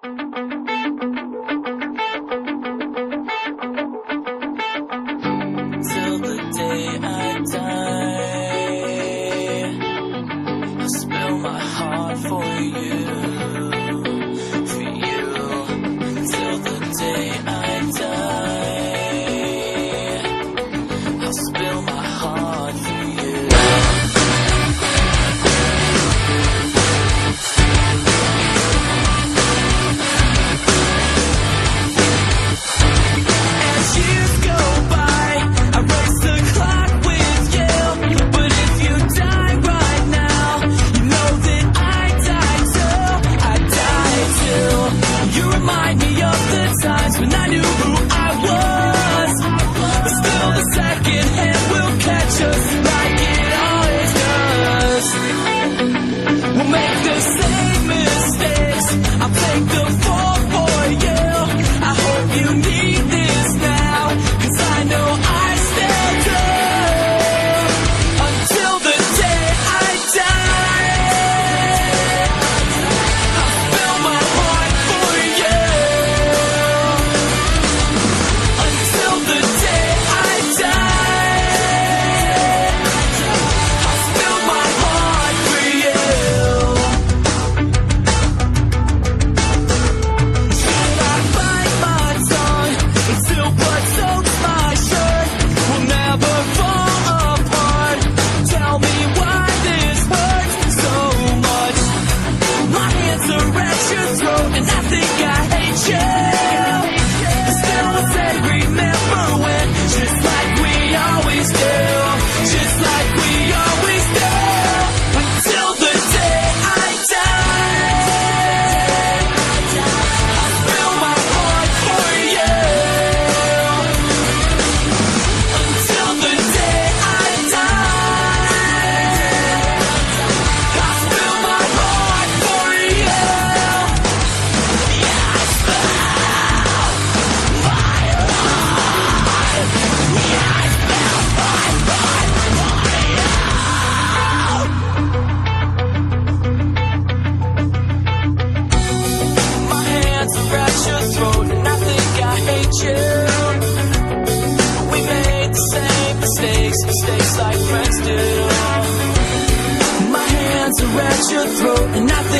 Till the day I die, I spill my heart for you, for you. Till the day I die, I'll spill my heart for you. As years go by, I race the clock with you. But if you die right now, you know that I die too. I die too. You remind me of the times when I knew who I was. But still the second hand will catch us like it always does. We'll make the same mistakes. I'll take the fall for you. I hope you need this now, 'cause I know I still do. Until the day I die, I'll fill my heart for you. Until the day I die, I'll fill my heart for you. Should I bite my tongue until blood soaks my shirt will never fall apart? Tell me why this hurts so much. My hands are at your throat and I think I hate you. But still I say remember when, just like we always do, just like we always do. Until the day I die, I'll fill my heart for you. Until the day I die, I'll fill my heart for you. Yeah, I spill my heart. Yeah, I spill my heart for you. My hands are at your throat and I think I hate you. We made the same mistakes like friends do. My hands are at your throat and I think